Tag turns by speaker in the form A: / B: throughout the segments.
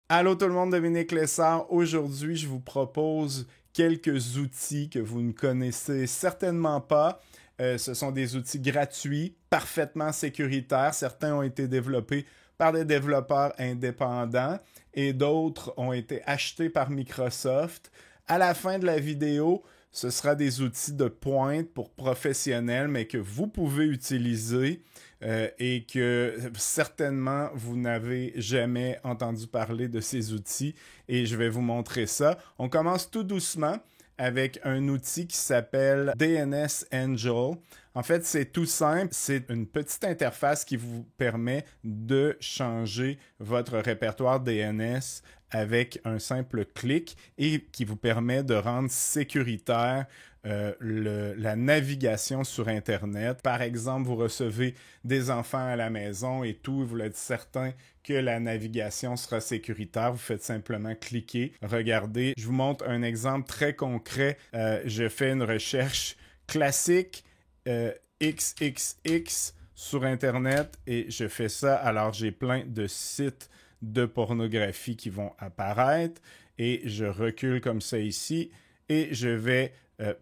A: Allô tout le monde, Dominique Lessard. Aujourd'hui, je vous propose quelques outils que vous ne connaissez certainement pas. Ce sont des outils gratuits, parfaitement sécuritaires. Certains ont été développés par des développeurs indépendants et d'autres ont été achetés par Microsoft. À la fin de la vidéo, ce sera des outils de pointe pour professionnels, mais que vous pouvez utiliser et que certainement vous n'avez jamais entendu parler de ces outils et je vais vous montrer ça. On commence tout doucement avec un outil qui s'appelle DNS Angel. En fait, c'est tout simple. C'est une petite interface qui vous permet de changer votre répertoire DNS avec un simple clic et qui vous permet de rendre sécuritaire la navigation sur Internet. Par exemple, vous recevez des enfants à la maison et tout, et vous êtes certain que la navigation sera sécuritaire. Vous faites simplement cliquer. Regardez, je vous montre un exemple très concret. Je fais une recherche classique XXX sur Internet et je fais ça. Alors, j'ai plein de sites de pornographie qui vont apparaître et je recule comme ça ici et je vais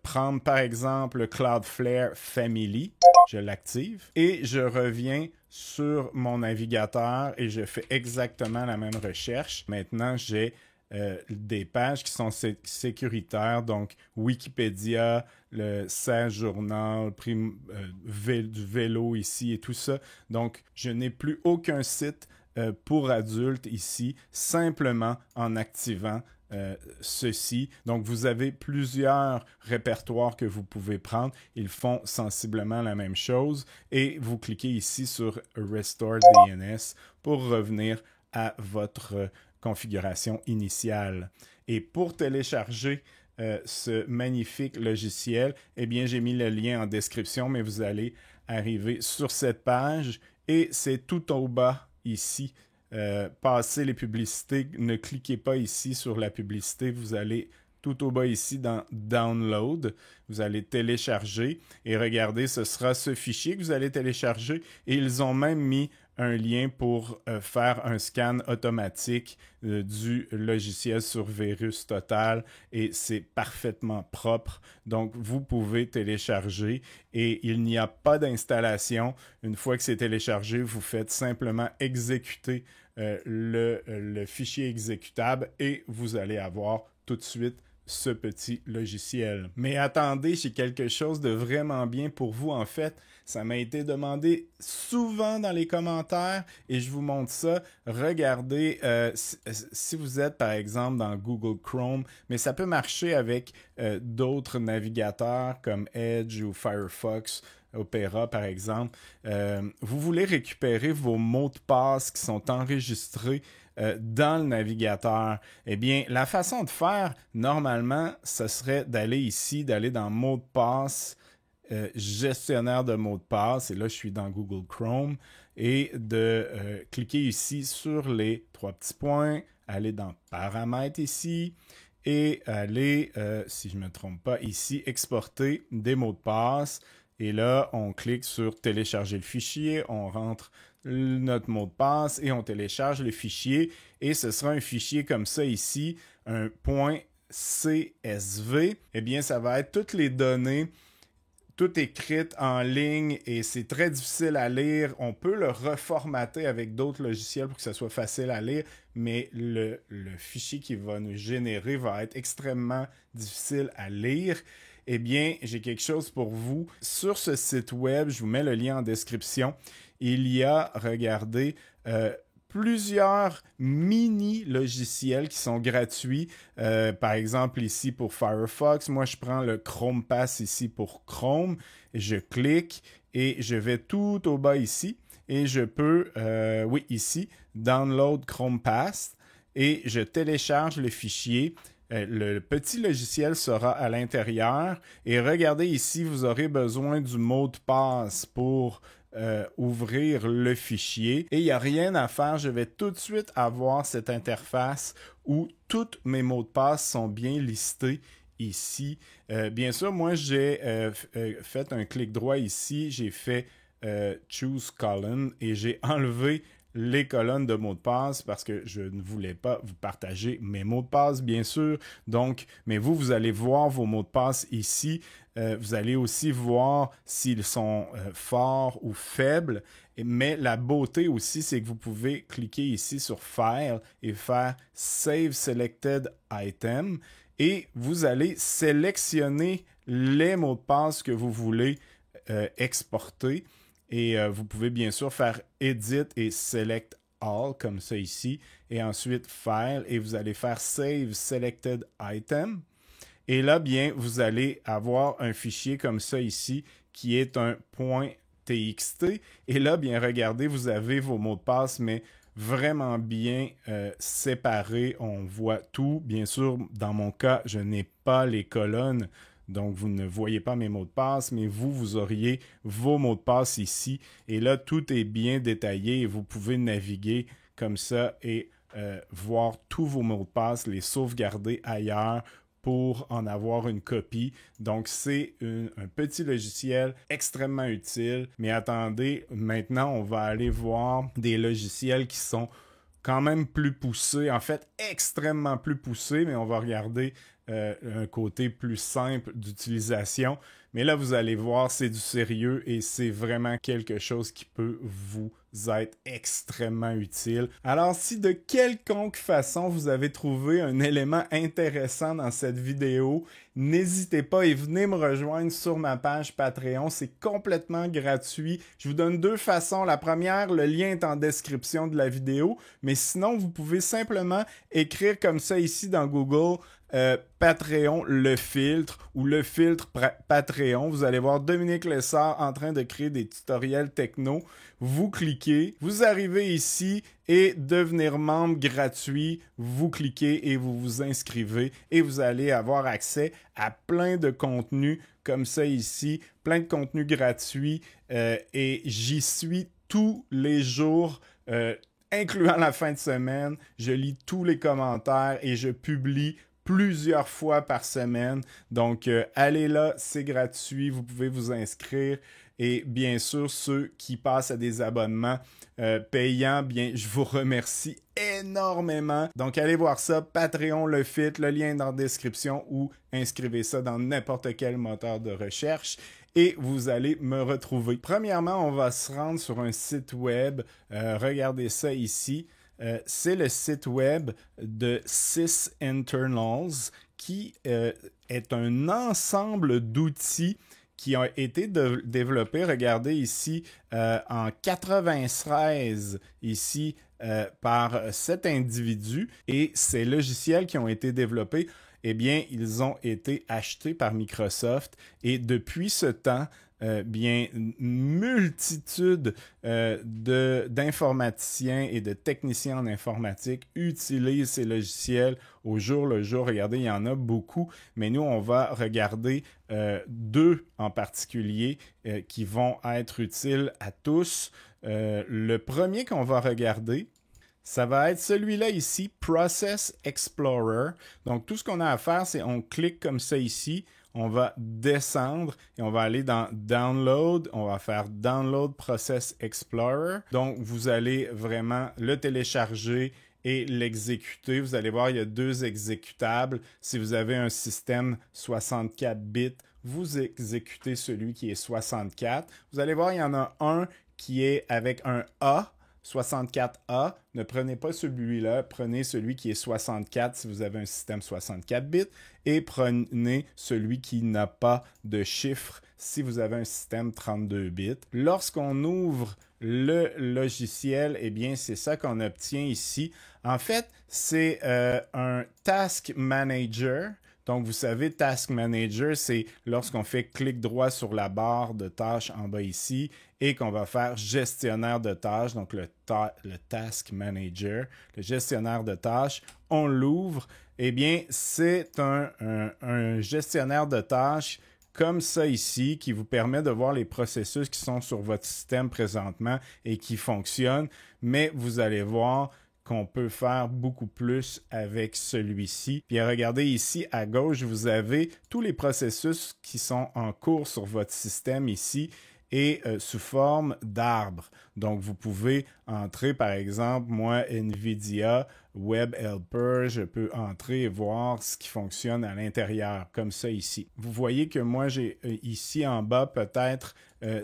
A: prendre par exemple Cloudflare Family, je l'active et je reviens sur mon navigateur et je fais exactement la même recherche. Maintenant, j'ai des pages qui sont sécuritaires, donc Wikipédia, le Sage Journal, du vélo ici et tout ça. Donc, je n'ai plus aucun site pour adultes ici, simplement en activant ceci. Donc, vous avez plusieurs répertoires que vous pouvez prendre. Ils font sensiblement la même chose. Et vous cliquez ici sur Restore DNS pour revenir à votre configuration initiale. Et pour télécharger ce magnifique logiciel, eh bien, j'ai mis le lien en description, mais vous allez arriver sur cette page et c'est tout au bas ici. Passez les publicités, ne cliquez pas ici sur la publicité, vous allez tout au bas ici dans Download, vous allez télécharger et regardez, ce sera ce fichier que vous allez télécharger et ils ont même mis un lien pour faire un scan automatique du logiciel sur Virus Total et c'est parfaitement propre. Donc, vous pouvez télécharger et il n'y a pas d'installation. Une fois que c'est téléchargé, vous faites simplement exécuter le fichier exécutable et vous allez avoir tout de suite ce petit logiciel. Mais attendez, j'ai quelque chose de vraiment bien pour vous. En fait, ça m'a été demandé souvent dans les commentaires et je vous montre ça. Regardez, si vous êtes par exemple dans Google Chrome, mais ça peut marcher avec d'autres navigateurs comme Edge ou Firefox, Opera par exemple. Vous voulez récupérer vos mots de passe qui sont enregistrés dans le navigateur, eh bien, la façon de faire, normalement, ce serait d'aller ici, d'aller dans Mots de passe, gestionnaire de mots de passe, et là, je suis dans Google Chrome, et de cliquer ici sur les trois petits points, aller dans Paramètres ici, et aller, si je ne me trompe pas, ici, exporter des mots de passe. Et là, on clique sur télécharger le fichier, on rentre notre mot de passe et on télécharge le fichier. Et ce sera un fichier comme ça ici, un .csv. Eh bien, ça va être toutes les données, toutes écrites en ligne et c'est très difficile à lire. On peut le reformater avec d'autres logiciels pour que ça soit facile à lire, mais le fichier qui va nous générer va être extrêmement difficile à lire. Eh bien, j'ai quelque chose pour vous. Sur ce site web, je vous mets le lien en description. Il y a, regardez, plusieurs mini-logiciels qui sont gratuits. Par exemple, ici pour Firefox, moi je prends le Chrome Pass ici pour Chrome. Je clique et je vais tout au bas ici. Et je peux, oui, ici, Download Chrome Pass. Et je télécharge le fichier. Le petit logiciel sera à l'intérieur. Et regardez ici, vous aurez besoin du mot de passe pour ouvrir le fichier. Et il n'y a rien à faire. Je vais tout de suite avoir cette interface où tous mes mots de passe sont bien listés ici. Bien sûr, moi, j'ai fait un clic droit ici. J'ai fait Choose Column et j'ai enlevé les colonnes de mots de passe parce que je ne voulais pas vous partager mes mots de passe, bien sûr. Donc, mais vous allez voir vos mots de passe ici. Vous allez aussi voir s'ils sont forts ou faibles. Mais la beauté aussi, c'est que vous pouvez cliquer ici sur File et faire Save Selected Item. Et vous allez sélectionner les mots de passe que vous voulez exporter. Et vous pouvez bien sûr faire Edit et Select All, comme ça ici. Et ensuite File, et vous allez faire Save Selected Item. Et là, bien, vous allez avoir un fichier comme ça ici, qui est un .txt. Et là, bien, regardez, vous avez vos mots de passe, mais vraiment bien séparés. On voit tout. Bien sûr, dans mon cas, je n'ai pas les colonnes. Donc, vous ne voyez pas mes mots de passe, mais vous auriez vos mots de passe ici. Et là, tout est bien détaillé et vous pouvez naviguer comme ça et voir tous vos mots de passe, les sauvegarder ailleurs pour en avoir une copie. Donc, c'est un petit logiciel extrêmement utile. Mais attendez, maintenant, on va aller voir des logiciels qui sont quand même plus poussés, en fait, extrêmement plus poussés, mais on va regarder un côté plus simple d'utilisation. Mais là, vous allez voir, c'est du sérieux et c'est vraiment quelque chose qui peut vous être extrêmement utile. Alors, si de quelconque façon vous avez trouvé un élément intéressant dans cette vidéo, n'hésitez pas et venez me rejoindre sur ma page Patreon. C'est complètement gratuit. Je vous donne deux façons. La première, le lien est en description de la vidéo, mais sinon, vous pouvez simplement écrire comme ça ici dans Google Patreon le filtre ou le filtre Patreon. Vous allez voir Dominique Lessard en train de créer des tutoriels techno. Vous cliquez, vous arrivez ici et devenir membre gratuit. Vous cliquez et vous vous inscrivez et vous allez avoir accès à plein de contenus comme ça ici, plein de contenus gratuits et j'y suis tous les jours. Incluant la fin de semaine, je lis tous les commentaires et je publie plusieurs fois par semaine. Donc, allez là, c'est gratuit, vous pouvez vous inscrire. Et bien sûr, ceux qui passent à des abonnements payants, bien, je vous remercie énormément. Donc, allez voir ça, Patreon le fit, le lien est dans la description ou inscrivez ça dans n'importe quel moteur de recherche. Et vous allez me retrouver. Premièrement, on va se rendre sur un site web. Regardez ça ici. C'est le site web de SysInternals qui est un ensemble d'outils qui ont été développés, regardez ici, en 96 ici par cet individu. Et ces logiciels qui ont été développés, eh bien, ils ont été achetés par Microsoft et depuis ce temps, bien, une multitude d'informaticiens et de techniciens en informatique utilisent ces logiciels au jour le jour. Regardez, il y en a beaucoup, mais nous, on va regarder deux en particulier qui vont être utiles à tous. Le premier qu'on va regarder, ça va être celui-là ici, Process Explorer. Donc, tout ce qu'on a à faire, c'est on clique comme ça ici. On va descendre et on va aller dans Download. On va faire Download Process Explorer. Donc, vous allez vraiment le télécharger et l'exécuter. Vous allez voir, il y a deux exécutables. Si vous avez un système 64 bits, vous exécutez celui qui est 64. Vous allez voir, il y en a un qui est avec un A. 64A, ne prenez pas celui-là, prenez celui qui est 64 si vous avez un système 64 bits et prenez celui qui n'a pas de chiffre si vous avez un système 32 bits. Lorsqu'on ouvre le logiciel, eh bien, c'est ça qu'on obtient ici. En fait, c'est un Task Manager. Donc, vous savez, Task Manager, c'est lorsqu'on fait clic droit sur la barre de tâches en bas ici et qu'on va faire gestionnaire de tâches, donc le Task Manager, le gestionnaire de tâches, on l'ouvre. Eh bien, c'est un gestionnaire de tâches comme ça ici qui vous permet de voir les processus qui sont sur votre système présentement et qui fonctionnent, mais vous allez voir qu'on peut faire beaucoup plus avec celui-ci. Puis regardez ici à gauche, vous avez tous les processus qui sont en cours sur votre système ici. et sous forme d'arbre. Donc, vous pouvez entrer, par exemple, moi, NVIDIA Web Helper, je peux entrer et voir ce qui fonctionne à l'intérieur, comme ça ici. Vous voyez que moi, j'ai ici en bas peut-être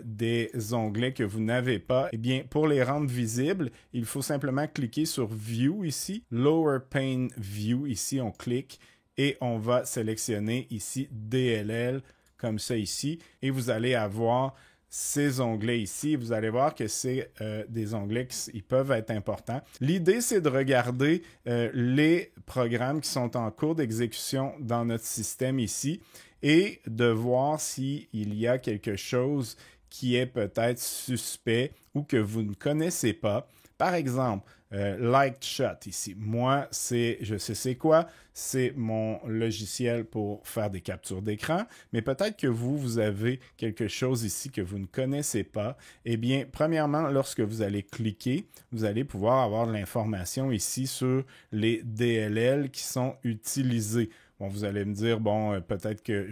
A: des onglets que vous n'avez pas. Eh bien, pour les rendre visibles, il faut simplement cliquer sur View ici, Lower Pane View, ici, on clique et on va sélectionner ici DLL, comme ça ici, et vous allez avoir ces onglets ici. Vous allez voir que c'est des onglets qui peuvent être importants. L'idée, c'est de regarder les programmes qui sont en cours d'exécution dans notre système ici et de voir s'il y a quelque chose qui est peut-être suspect ou que vous ne connaissez pas. Par exemple, Lightshot ici. Moi, je sais c'est quoi. C'est mon logiciel pour faire des captures d'écran. Mais peut-être que vous avez quelque chose ici que vous ne connaissez pas. Eh bien, premièrement, lorsque vous allez cliquer, vous allez pouvoir avoir de l'information ici sur les DLL qui sont utilisés. Bon, vous allez me dire, bon, peut-être que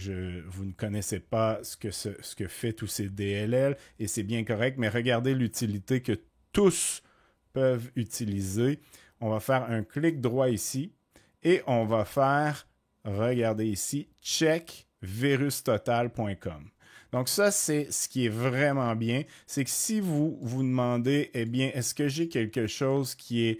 A: vous ne connaissez pas ce que fait tous ces DLL et c'est bien correct, mais regardez l'utilité que tous peuvent utiliser. On va faire un clic droit ici et on va faire, regardez ici, checkvirustotal.com. Donc ça, c'est ce qui est vraiment bien. C'est que si vous vous demandez, eh bien, est-ce que j'ai quelque chose qui est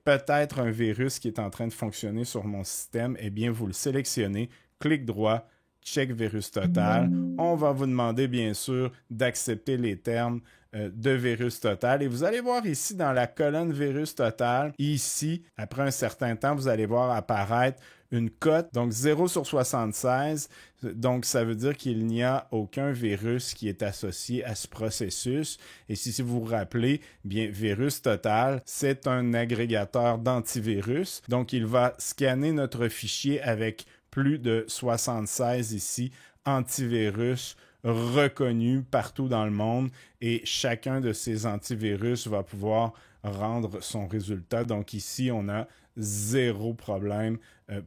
A: peut-être un virus qui est en train de fonctionner sur mon système, eh bien, vous le sélectionnez, clic droit, check virus total. On va vous demander, bien sûr, d'accepter les termes de virus total. Et vous allez voir ici dans la colonne virus total, ici, après un certain temps, vous allez voir apparaître une cote, donc 0 sur 76. Donc, ça veut dire qu'il n'y a aucun virus qui est associé à ce processus. Et si vous vous rappelez, bien, virus total, c'est un agrégateur d'antivirus. Donc, il va scanner notre fichier avec plus de 76 ici, antivirus reconnus partout dans le monde et chacun de ces antivirus va pouvoir rendre son résultat. Donc ici, on a 0 problème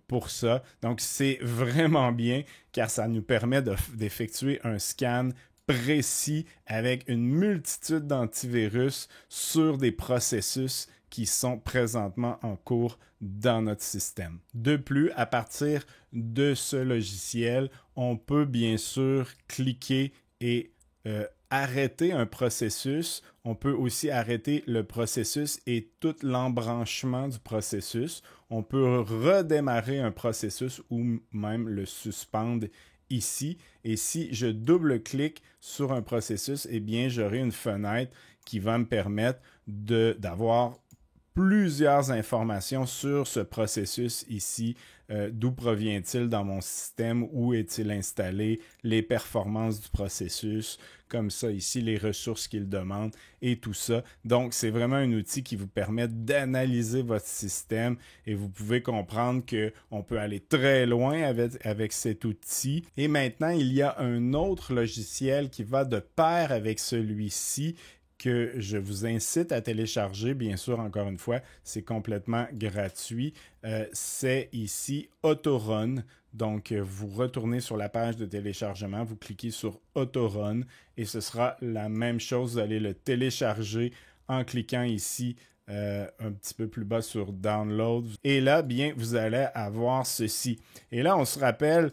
A: pour ça. Donc c'est vraiment bien car ça nous permet d'effectuer un scan précis avec une multitude d'antivirus sur des processus qui sont présentement en cours dans notre système. De plus, à partir de ce logiciel, on peut bien sûr cliquer et arrêter un processus. On peut aussi arrêter le processus et tout l'embranchement du processus. On peut redémarrer un processus ou même le suspendre ici. Et si je double-clique sur un processus, eh bien, j'aurai une fenêtre qui va me permettre d'avoir plusieurs informations sur ce processus ici, d'où provient-il dans mon système, où est-il installé, les performances du processus, comme ça ici, les ressources qu'il demande et tout ça. Donc, c'est vraiment un outil qui vous permet d'analyser votre système et vous pouvez comprendre qu'on peut aller très loin avec cet outil. Et maintenant, il y a un autre logiciel qui va de pair avec celui-ci que je vous incite à télécharger. Bien sûr, encore une fois, c'est complètement gratuit. C'est ici Autorun. Donc, vous retournez sur la page de téléchargement, vous cliquez sur Autorun et ce sera la même chose. Vous allez le télécharger en cliquant ici un petit peu plus bas sur Download. Et là, bien, vous allez avoir ceci. Et là, on se rappelle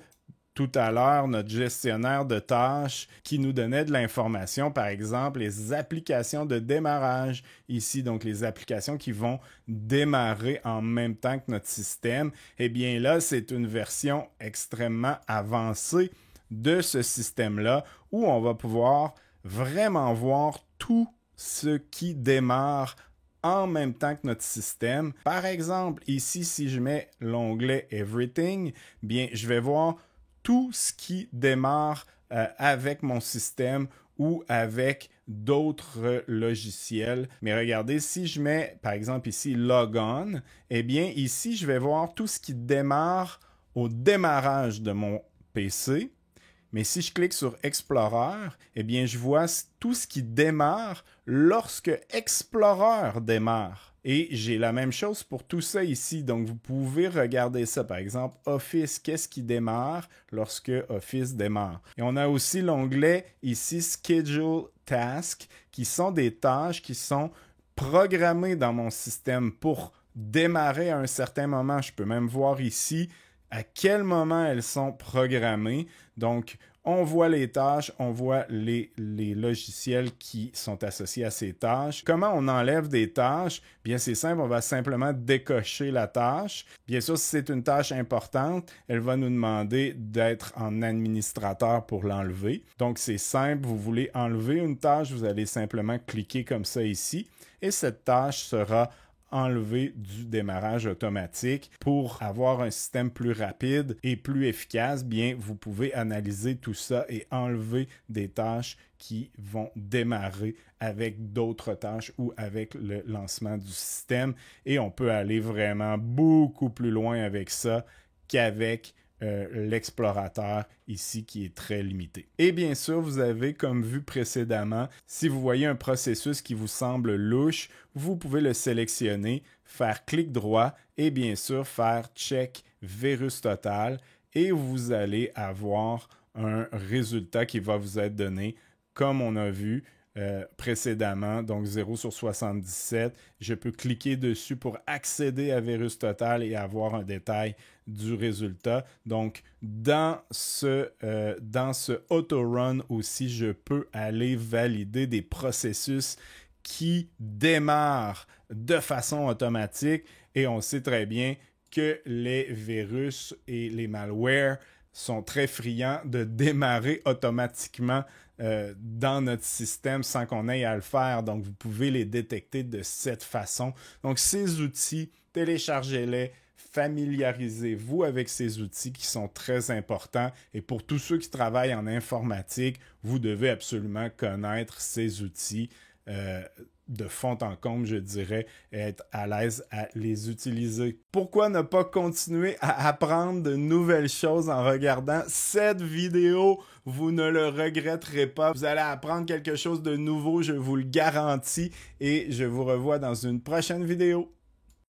A: tout à l'heure, notre gestionnaire de tâches qui nous donnait de l'information, par exemple, les applications de démarrage ici, donc les applications qui vont démarrer en même temps que notre système. Eh bien là, c'est une version extrêmement avancée de ce système-là où on va pouvoir vraiment voir tout ce qui démarre en même temps que notre système. Par exemple, ici, si je mets l'onglet Everything, bien, je vais voir tout ce qui démarre avec mon système ou avec d'autres logiciels. Mais regardez, si je mets, par exemple ici, Logon, eh bien ici, je vais voir tout ce qui démarre au démarrage de mon PC. Mais si je clique sur Explorer, eh bien je vois tout ce qui démarre lorsque Explorer démarre. Et j'ai la même chose pour tout ça ici. Donc, vous pouvez regarder ça. Par exemple, Office, qu'est-ce qui démarre lorsque Office démarre? Et on a aussi l'onglet ici, Schedule Task, qui sont des tâches qui sont programmées dans mon système pour démarrer à un certain moment. Je peux même voir ici à quel moment elles sont programmées. Donc, on voit les tâches, on voit les logiciels qui sont associés à ces tâches. Comment on enlève des tâches? Bien, c'est simple, on va simplement décocher la tâche. Bien sûr, si c'est une tâche importante, elle va nous demander d'être en administrateur pour l'enlever. Donc, c'est simple, vous voulez enlever une tâche, vous allez simplement cliquer comme ça ici et cette tâche sera enlever du démarrage automatique. Pour avoir un système plus rapide et plus efficace, bien, vous pouvez analyser tout ça et enlever des tâches qui vont démarrer avec d'autres tâches ou avec le lancement du système. Et on peut aller vraiment beaucoup plus loin avec ça qu'avec l'explorateur ici qui est très limité. Et bien sûr, vous avez, comme vu précédemment, si vous voyez un processus qui vous semble louche, vous pouvez le sélectionner, faire clic droit et bien sûr faire check virus total et vous allez avoir un résultat qui va vous être donné comme on a vu précédemment, donc 0 sur 77. Je peux cliquer dessus pour accéder à Virus Total et avoir un détail du résultat. Donc, dans ce auto-run aussi, je peux aller valider des processus qui démarrent de façon automatique et on sait très bien que les virus et les malwares sont très friands de démarrer automatiquement dans notre système sans qu'on aille à le faire. Donc, vous pouvez les détecter de cette façon. Donc, ces outils, téléchargez-les, familiarisez-vous avec ces outils qui sont très importants. Et pour tous ceux qui travaillent en informatique, vous devez absolument connaître ces outils de fond en comble, je dirais, et être à l'aise à les utiliser. Pourquoi ne pas continuer à apprendre de nouvelles choses en regardant cette vidéo? Vous ne le regretterez pas. Vous allez apprendre quelque chose de nouveau, je vous le garantis, et je vous revois dans une prochaine vidéo.